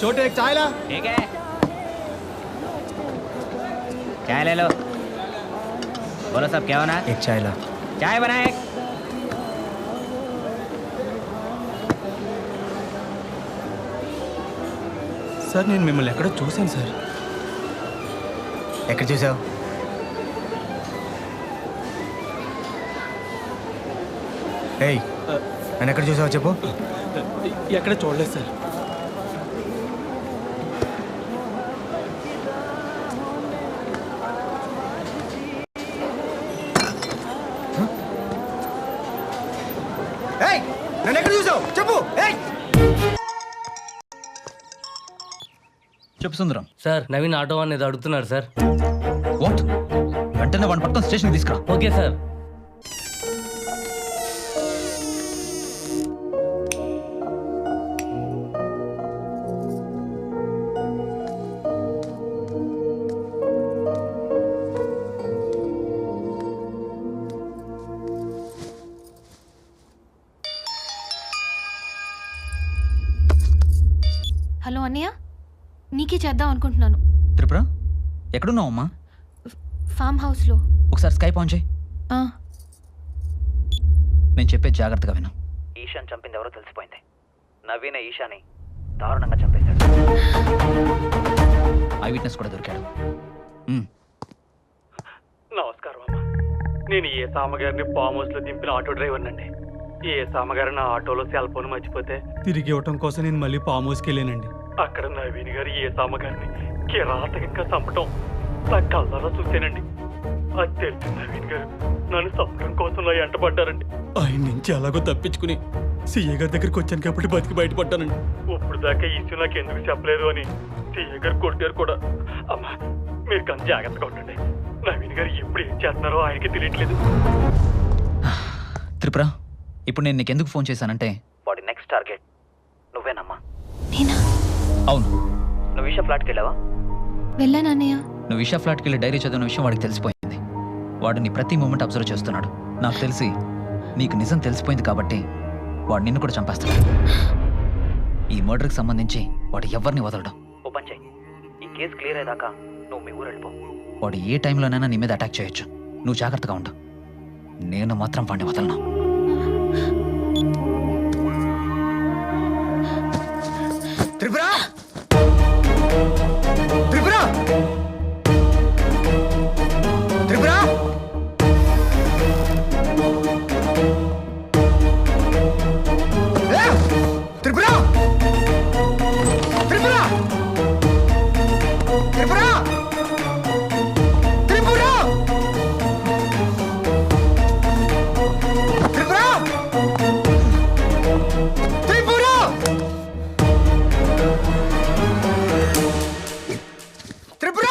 छोटे एक चाय ला। ठीक है, चाय ले लो। बोलो सब क्या होना? एक चाय ला। चाय बना एक। సార్ నేను మిమ్మల్ని ఎక్కడో చూశాను సార్. ఎక్కడ చూసావు? ఏయ్, నన్ను ఎక్కడ చూసావు చెప్పు. ఎక్కడ చూడలేదు సార్. ఏయ్, నన్ను ఎక్కడ చూసావు చెప్పు. ఏయ్, చెప్పు సుందరం. సార్ నవీన్ ఆటో అనేది అడుగుతున్నాడు సార్. వాట్? వెంటనే వాడిని పట్టుకొని స్టేషన్కి తీసుకురా. Okay sir. హలో అన్నయ్య, నీకే చేద్దాం అనుకుంటున్నాను. త్రిపుర, ఎక్కడున్నావు అమ్మా? ఫామ్ హౌస్లో. ఒకసారి స్కైప్ ఆన్ చేయి. ఆ, నేను చెప్పేది జాగ్రత్తగా విను. ఈశాన్ చంపింది ఎవరో తెలిసిపోయింది. నవీన ఈశాని దారుణంగా చంపేశాడు. ఐ విట్నెస్ కూడా దొరికాడు. నమస్కారం అమ్మా. నేను ఏ సామగారిని ఫామ్ హౌస్ లో దింపిన ఆటో డ్రైవర్ నండి. ఏ సామగారు నా ఆటోలో సెల్ ఫోన్ మర్చిపోతే తిరిగి ఇవ్వటం కోసం నేను మళ్ళీ ఫామ్ హౌస్కి వెళ్ళానండి. అక్కడ నవీన్ గారు ఏ సామగారిని కిరాతకంగా చంపటం నా కళ్ళలో చూసానండి. అది తెలిసి నవీన్ గారు నన్ను చంపడం కోసం నా ఎంట పడ్డారండి. ఆయన నుంచి అలాగో తప్పించుకుని సీఏ గారి దగ్గరికి వచ్చాను కాబట్టి బతికి బయటపడ్డానండి. ఇప్పుడు దాకా ఈ ఇష్యూ నాకు ఎందుకు చెప్పలేదు అని సీఏ గారు కొట్టారు కూడా. అమ్మా, మీరు కొంత జాగ్రత్తగా ఉండండి. నవీన్ గారు ఎప్పుడు ఏం చేస్తున్నారో ఆయనకి తెలియట్లేదు. త్రిపుర, ఇప్పుడు నేను నీకు ఎందుకు ఫోన్ చేశానంటే, వాడి నెక్స్ట్ టార్గెట్ నువ్వేనమ్మా. నేనా? అవును, నువ్వు ఈషా ఫ్లాట్కి వెళ్ళావా? వెళ్ళాను అన్నయ్య. నువ్వు ఇషా ఫ్లాట్కి వెళ్ళి డైరీ చదివిన విషయం వాడికి తెలిసిపోయింది. వాడు నీ ప్రతి మూమెంట్ అబ్జర్వ్ చేస్తున్నాడు. నాకు తెలిసి నీకు నిజం తెలిసిపోయింది కాబట్టి వాడు నిన్ను కూడా చంపేస్తాడు. ఈ మర్డర్కి సంబంధించి వాడు ఎవరిని వదలడం. ఓ పని చెయ్యి, ఈ కేసు క్లియర్ అయ్యాక నువ్వు మీ ఊరు వెళ్ళిపో. వాడు ఏ టైంలోనైనా నీ మీద అటాక్ చేయొచ్చు. నువ్వు జాగ్రత్తగా ఉండు. నేను మాత్రం వాడిని వదలను. త్రిపుర, త్రిపుర, త్రిపుర, ఏ! త్రిపుర, త్రిపుర, త్రిపుర, త్రిపుర, త్రిపుర, త్రిపుర. త్రిపుర,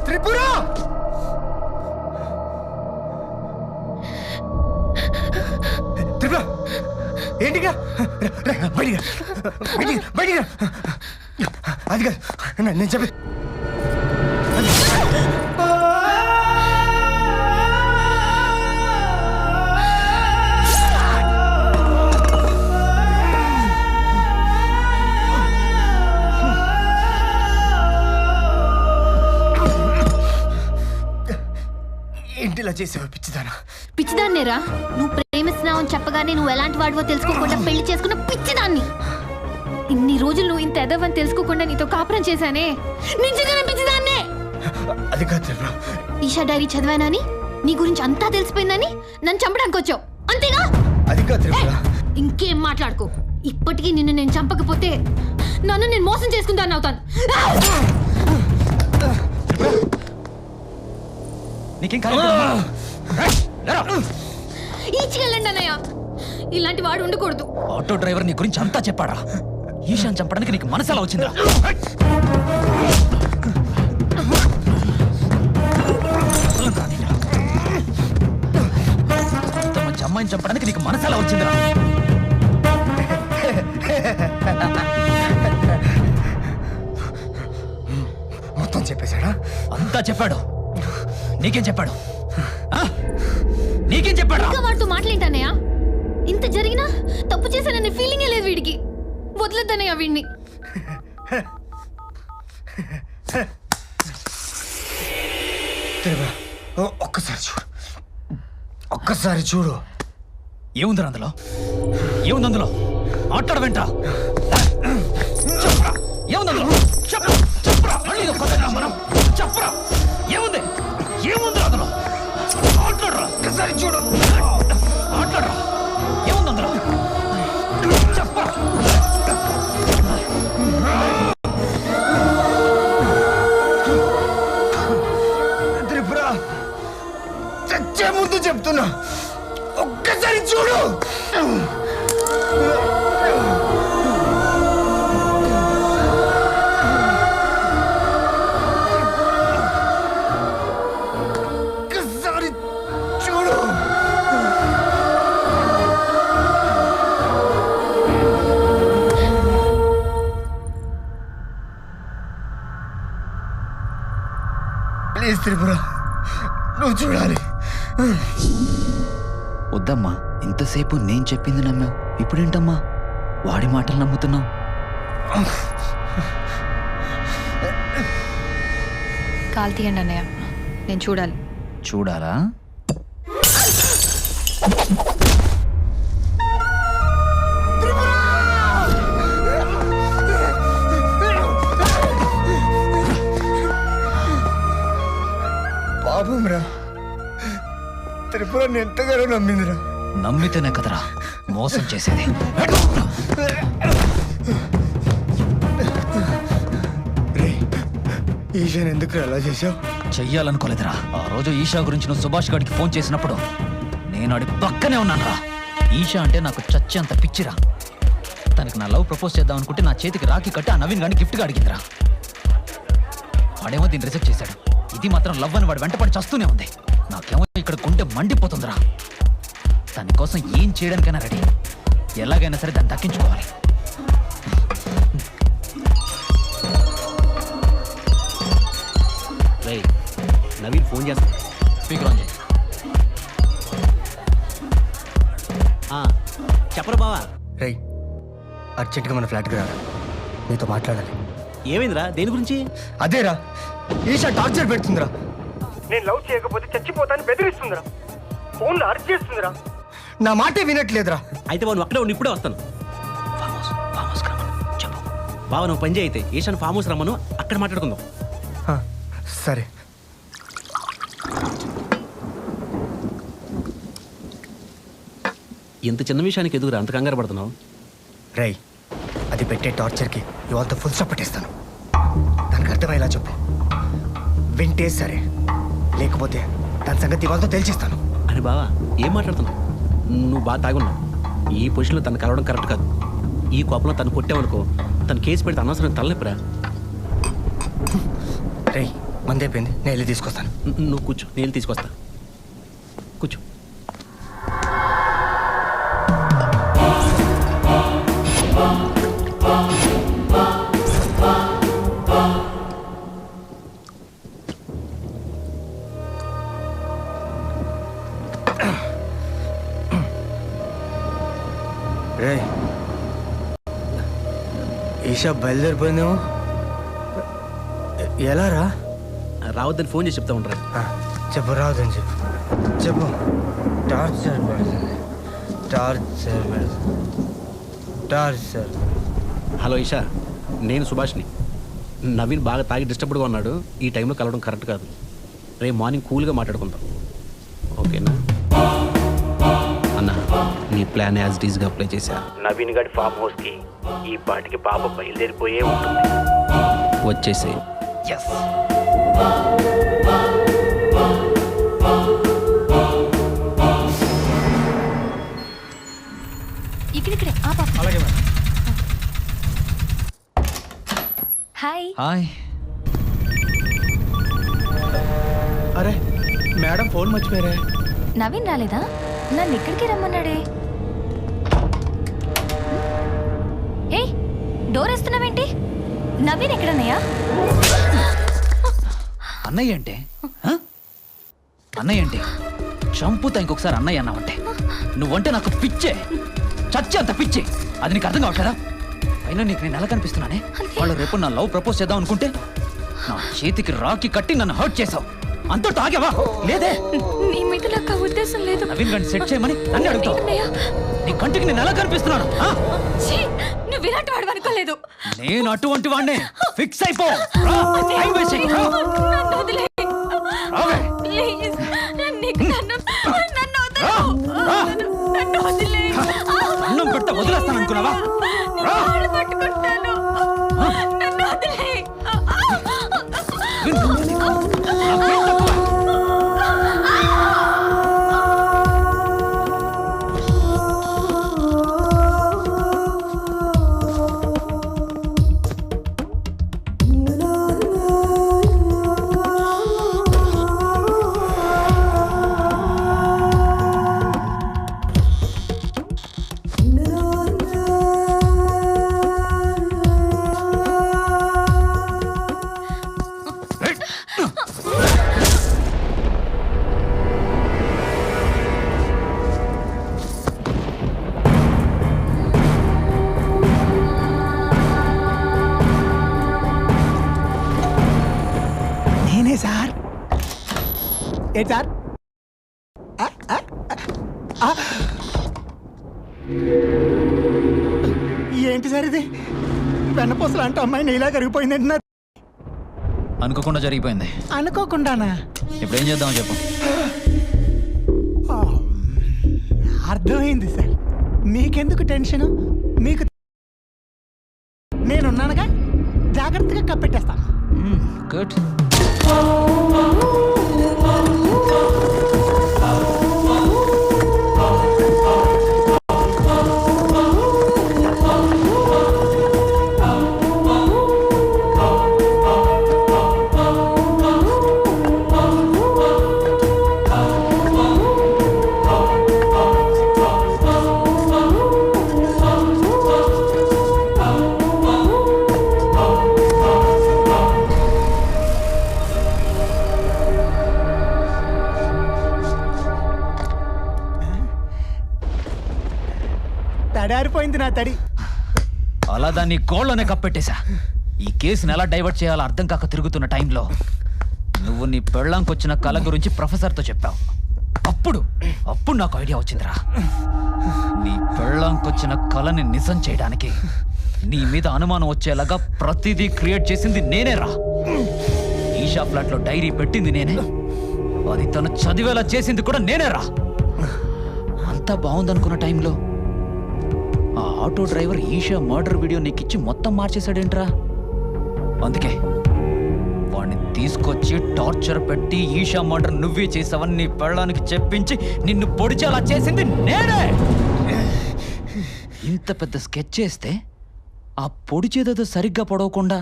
త్రిపుర, త్రిపుర, ఏంటిగా బయటిగా బయటిగా బయటిగా. అది కాదు నేను చెప్పి. ఏంటిలా చేసావు పిచ్చిదానా? పిచ్చిదాన్నేరా? నువ్వు ప్రేమిస్తున్నావు అని చెప్పగానే నువ్వు ఎలాంటి వాడివో తెలుసుకోకుండా పెళ్లి చేసుకున్న పిచ్చిదాన్ని. ఇన్ని రోజులు నువ్వు ఇంత ఎదవని తెలుసుకోకుండా నీతో కాపురం చేశానే, నిజంగానే పిచ్చిదాన్నే. అది కాదు త్రిపుర. ఈషా డైరీ చదివానని, నీ గురించి అంతా తెలిసిపోయిందని నన్ను చంపడానికి వచ్చావు, అంతేగా? అది కాదు త్రిపుర. ఇంకేం మాట్లాడుకో. ఇప్పటికీ నిన్ను నేను చంపకపోతే నన్ను నేను మోసం చేసుకుందాన్ని అవుతాను. ఈచికెళ్ళండి అన్నయ్య, ఇలాంటి వాడు ఉండకూడదు. ఆటో డ్రైవర్ నీ గురించి అంతా చెప్పాడా? ఈశాన్ చంపడానికి నీకు మనసు ఎలా వచ్చిందా? మంచి అమ్మాయిని చంపడానికి నీకు మనసు ఎలా వచ్చిందిరా? మొత్తం చెప్పేశాడా? అంతా చెప్పాడు. నీకేం చెప్పాడు? నీకేం చెప్పాడు? ఇంకా వాడితో మాట్లాడేంటన్నయ్య? ఇంత జరిగినా తప్పు చేశాననే ఫీలింగే లేదు. వీడికి. వదిలేద్దనయ్య వీడిని. ఒక్కసారి చూడు, ఒక్కసారి చూడు. ఏముందిరా అందులో? ఏముంది అందులో? మాట్లాడవేంట్రా? చెప్పురా, ఏముంది అందులో? చెప్పురా, మళ్ళీ ఇది కొత్తగా మనం. చెప్పురా, ఏముంది? ఏముందిరా అందులో? మాట్లాడరా, ఒక్కసారి చూడు. మాట్లాడరా, ఏముంది అందులో? చెప్పురా. త్రిపుర, చచ్చే ముందు చెప్తున్నా, ఒక్కసారి చూడు. ఒక్కసారి చూడు. ప్లీజ్ త్రిపుర, నువ్వు చూడాలి. వద్దమ్మా, ఇంతసేపు నేను చెప్పింది నమ్మావు, ఇప్పుడేంటమ్మా వాడి మాటలు నమ్ముతున్నావు? కాలు తీయండి అన్నయ్య, నేను చూడాలి. చూడాలా? పాపం రా, త్రిపురని ఎంతగానో నమ్మిందిరా. నమ్మితేనే కదరా మోసం చేసేది. రే, ఈశాన్ ఎందుకు అలా చేసావు? చెయ్యాలనుకోలేదురా. ఆ రోజు ఈషా గురించి నువ్వు సుభాష్ గారికి ఫోన్ చేసినప్పుడు నేను ఆడి పక్కనే ఉన్నానురా. ఈషా అంటే నాకు చచ్చేంత పిచ్చిరా. తనకి నా లవ్ ప్రపోజ్ చేద్దాం అనుకుంటే నా చేతికి రాఖీ కట్టి ఆ నవీన్ గాని గిఫ్ట్గా అడిగిందిరా. వాడేమో దీన్ని రిజెక్ట్ చేశాడు. ఇది మాత్రం లవ్ అని వాడు వెంటపడి చస్తూనే ఉంది. నాకేమో ఇక్కడ గుండె మండిపోతుందిరా. దానికోసం ఏం చేయడానికైనా రెడీ. ఎలాగైనా సరే దాన్ని దక్కించుకోవాలి. నవీన్ ఫోన్ చేస్తాను. స్పీకర్ ఆన్ చేయి. చెప్పరు బావా. రే, అర్జెంట్గా మన ఫ్లాట్కి రారా, నీతో మాట్లాడాలి. ఏమైందిరా? దేని గురించి? అదేరా, ఈషా టార్చర్ పెడుతుందిరా. నేను లవ్ చేయకపోతే చచ్చిపోతాను బెదిరిస్తుందిరా. ఫోన్లో అర్జెంట్ చేస్తుందిరా. నా మాటే వినట్లేదురా. అయితే నువ్వు అక్కడే ఉండి ఇప్పుడే వస్తాను. చెప్పు. బావ నువ్వు పని చేయి. అయితే ఈశాన్ ఫామ్ హౌస్ రమ్మను, అక్కడ మాట్లాడుకుందాం. సరే. ఇంత చిన్న విషయానికి ఎదుగురా అంత కంగారు పడుతున్నావు? రై, అది పెట్టే టార్చర్కి ఇవాళతో ఫుల్ సపోర్ట్ ఇస్తాను. దానికి అర్థమయ్యేలా చెప్పు. వింటే సరే, లేకపోతే దాని సంగతి ఇవాళతో తెలిసిస్తాను. అని బావా ఏం మాట్లాడుతున్నావు? నువ్వు బాగా తాగున్నావు. ఈ పొజిషన్లో తను కలవడం కరెక్ట్ కాదు. ఈ కోపంలో తను కొట్టావనుకో, తను కేసు పెడితే అనవసరం తలనొప్పిరా. రై, మందైపోయింది, నేను వెళ్ళి తీసుకొస్తాను. నువ్వు కూర్చో, నేను తీసుకొస్తా. కూర్చో. రే, ఈషా బయలుదేరిపోయిందేమో. ఎలా రా? రావద్దని ఫోన్ చేసి చెప్తా ఉంటారా? చెప్పు, రావద్దని చెప్పు. చెప్పు. టార్చర్ పెడుతుంది, టార్చర్ పెడుతుంది, టార్చర్. హలో ఈషా, నేను సుభాష్ని. నవీన్ బాగా తాగి డిస్టర్బ్డ్గా ఉన్నాడు. ఈ టైంలో కలవడం కరెక్ట్ కాదు. రేపు మార్నింగ్ కూల్గా మాట్లాడుకుందాం, ఓకేనా? అన్న, నీ ప్లాన్ యాజ్ ఇట్ ఈస్గా అప్లై చేశా. నవీన్ గడి ఫామ్ హౌస్కి ఈ పాటికి పాప బయలుదేరిపోయే ఉంటుంది. వచ్చేసి ఎస్. ఇక్కడిక్కడే ఆ పాప. అలాగే మేడం. హాయ్. హాయ్. అరే మేడం, ఫోన్ మర్చిపోయారే. నవీన్ రాలేదా? నన్ను ఇక్కడికి రమ్మన్నాడే. ఏయ్, డోర్ వేస్తున్నావేంటి? నవీన్ ఎక్కడన్నయ్యా? అన్నయ్య అంటే అన్నయ్య అంటే చంపుతా ఇంకొకసారి అన్నయ్య అన్నావంటే. నువ్వంటే నాకు పిచ్చే, చచ్చే అంత పిచ్చే. అది నీకు అర్థం కావట్లేదా? అయినా నీకు నేను ఎలా కనిపిస్తున్నానే? వాళ్ళు రేపు నా లవ్ ప్రపోజ్ చేద్దాం అనుకుంటే నా చేతికి రాకి కట్టి నన్ను హర్ట్ చేసావు. అంతటితో ఆగావా? లేదే. నీ మీద నాకు ఆ ఉద్దేశం లేదు. నవీన్ గారిని సెట్ చేయమని నన్ను అడుగుతావు. నీ కంటికి నేను ఎలా కనిపిస్తున్నాను? ఆ? ఛీ, నువ్వు ఇలాంటి వాడు అనుకోలేదు. నేను అటువంటి వాడినే. ఫిక్స్ అయిపో. రా, టైం వేస్ట్ చేయకు. రా. నన్ను వదిలేయ్. రావే. ప్లీజ్, నన్ను రా. రా. నన్ను వదిలేయ్. అన్నం పెడితే వదిలేస్తాను అనుకున్నావా? రా. కాళ్ళు పట్టుకుంటాను. నన్ను వదిలేయ్. నా పేరు తక్కువ. నేనే సార్. ఏంటి సార్? ఏంటి సార్ ఇది? వెన్నపూసలు అంటే అమ్మాయి నీలా కరిగిపోయింది అంటున్నారు. అనుకోకుండా జరిగిపోయింది. అనుకోకుండానా? ఇప్పుడు ఏం చేద్దామో చెప్పు. అర్థమైంది సార్. మీకెందుకు టెన్షన్? మీకు నేనున్నానుగా, జాగ్రత్తగా కప్పెట్టేస్తాను. గుడ్. తడారిపోయింది నా తడి. అలా దాన్ని గోళ్ళనే కప్పెట్టేశా. ఈ కేసుని ఎలా డైవర్ట్ చేయాలో అర్థం కాక తిరుగుతున్న టైంలో నువ్వు నీ పెళ్ళాంకొచ్చిన కళ గురించి ప్రొఫెసర్తో చెప్పావు. అప్పుడు నాకు ఐడియా వచ్చిందిరా. నీ పెళ్ళాంకొచ్చిన కళని నిజం చేయడానికి నీ మీద అనుమానం వచ్చేలాగా ప్రతిదీ క్రియేట్ చేసింది నేనేరా. ఈషా ఫ్లాట్లో డైరీ పెట్టింది నేనే, అది తను చదివేలా చేసింది కూడా నేనేరా. అంతా బాగుందనుకున్న టైంలో ఆ auto driver Eesha murder video నీకిచ్చి మొత్తం మార్చేశాడేంట్రా? అందుకే వాడిని తీసుకొచ్చి టార్చర్ పెట్టి ఈషా మర్డర్ నువ్వే చేసావని నీ పెళ్ళానికి చెప్పించి నిన్ను పొడిచేలా చేసింది నేనే. ఇంత పెద్ద స్కెచ్ చేస్తే ఆ పొడిచేదేదో సరిగ్గా పొడవకుండా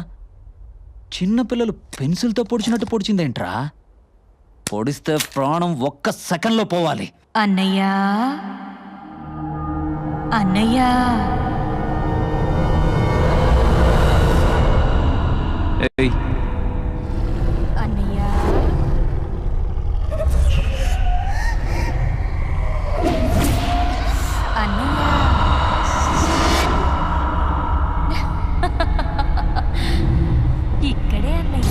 చిన్నపిల్లలు పెన్సిల్తో పొడిచినట్టు పొడిచిందేంట్రా? పొడిస్తే ప్రాణం ఒక్క సెకండ్లో పోవాలి. అన్నయ్యా, అన్నయ్యా, ఏయ్, అన్నయ్యా, అన్నయ్యా. ఇక్కడే అన్నయ్య.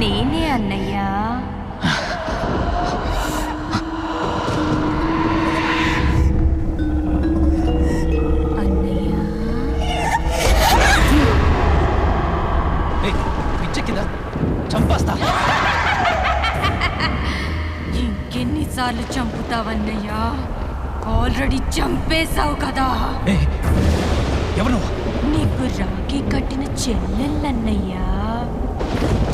నేనే అన్నయ్యా. అన్నయ్యా, ఏయ్, పిచ్చెక్కిందా? చంపేస్తా. ఇంకెన్నిసార్లు చంపుతావన్నయ్యా? ఆల్రెడీ చంపేశావు కదా. ఏయ్, ఎవరు నువ్వు? నీకు రాఖీ కట్టిన చెల్లెళ్ళన్నయ్యా.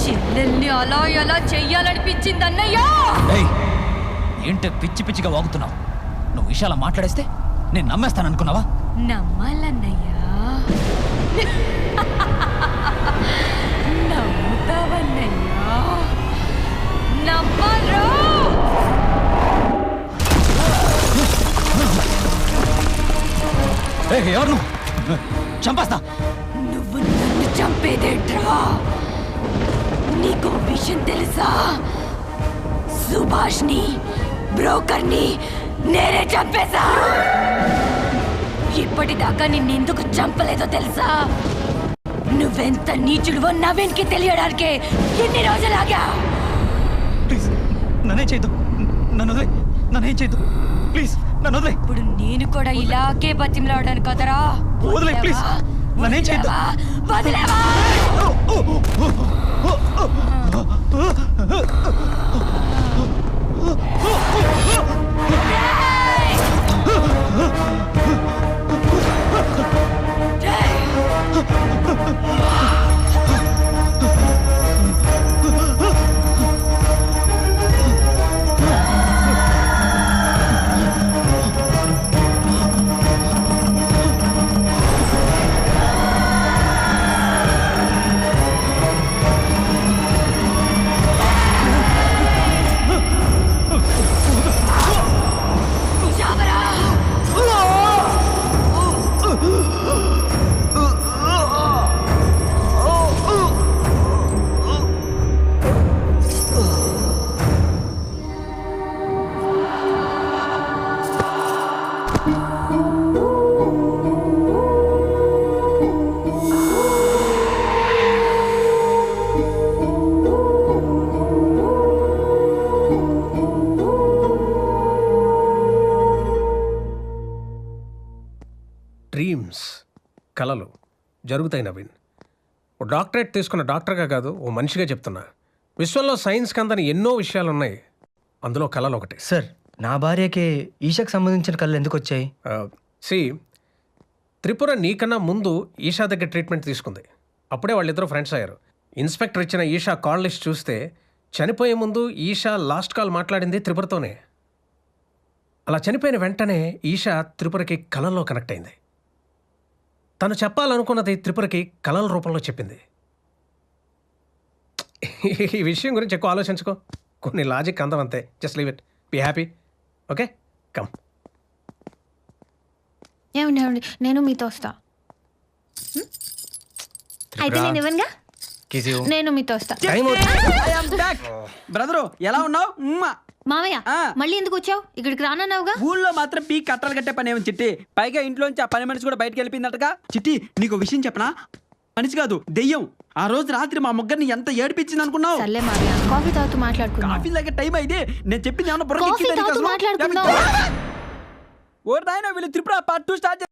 చెల్లెల్ని అలా ఎలా చెయ్యాలనిపించిందన్నయ్యా? ఏయ్, ఏంటి పిచ్చి పిచ్చిగా వాగుతున్నావు? నువ్వు విషయాలు మాట్లాడేస్తే నేను నమ్మేస్తాను అనుకున్నావా? నమ్మాలన్నయ్యా. నమ్ముతావన్నయ్యా. నమ్మరు. ఎవరు నువ్వు? చంపేస్తా. నువ్వు నన్ను చంపేదేంట్రా? నీ నీకు విషయం తెలుసా? సుభాష్ని బ్రోకర్ని నేనే చంపేశా. ఇప్పటిదాకా నిన్నెందుకు చంపలేదో తెలుసా? నువ్వెంత నీచుడువో నవీన్కి తెలియడానికే ఎన్ని రోజులాగా. ప్లీజ్ నన్నే చేయదు, నన్ను వదిలే, నన్నేం చేయదు, ప్లీజ్ నన్ను వదిలే. ఇప్పుడు నేను కూడా ఇలాగే బతిమలాడాను కదరా. వదిలే, ప్లీజ్ నన్నేం చేయదు. వదిలేవా? డ్రీమ్స్, కలలు జరుగుతాయి నవీన్. ఓ డాక్టరేట్ తీసుకున్న డాక్టర్గా కాదు, ఓ మనిషిగా చెప్తున్నా. విశ్వంలో సైన్స్కి అందని ఎన్నో విషయాలు ఉన్నాయి, అందులో కళలు ఒకటి. సార్, నా భార్యకి ఈషాకు సంబంధించిన కళ్ళు ఎందుకు వచ్చాయి? త్రిపుర నీకన్నా ముందు ఈషా దగ్గర ట్రీట్మెంట్ తీసుకుంది. అప్పుడే వాళ్ళిద్దరూ ఫ్రెండ్స్ అయ్యారు. ఇన్స్పెక్టర్ ఇచ్చిన ఈషా కాల్ లిస్ట్ చూస్తే చనిపోయే ముందు ఈషా లాస్ట్ కాల్ మాట్లాడింది త్రిపురతోనే. అలా చనిపోయిన వెంటనే ఈషా త్రిపురకి కళల్లో కనెక్ట్ అయింది. తను చెప్పాలనుకున్నది త్రిపురకి కళల రూపంలో చెప్పింది. ఈ విషయం గురించి ఎక్కువ ఆలోచించుకో, కొన్ని లాజిక్ అందమంతే. Just leave it, be happy, okay? Come. ఏమండి నేను మీతో వస్తా. అయితే నేను ఇవ్వనుగా, నేను మీతో వస్తా. బ్రదరు ఎలా ఉన్నావు? మామయ్య మళ్ళీ ఎందుకు వచ్చావు? ఇక్కడికి రానన్నావుగా. ఊళ్ళో మాత్రం పీ కట్టాలు కట్టే పని ఏమో చిట్టి. పైగా ఇంట్లోంచి ఆ పని మనిషి కూడా బయటకు వెళ్ళిపోయిందటగా. చిట్టి నీకు విషయం చెప్పనా? మనిషి కాదు దెయ్యం. ఆ రోజు రాత్రి మా ముగ్గురిని ఎంత ఏడిపించింది అనుకున్నావు? సర్లే మామయ్య, కాఫీ తాగుతూ మాట్లాడుకుందాం. కాఫీ లాగే టైం అయింది. నేను చెప్పింది ఏమన్నా కాఫీ తాగుతూ మాట్లాడుకుందాం. ఓ నాయన వీళ్ళు త్రిపుర పార్ట్ 2 స్టార్ట్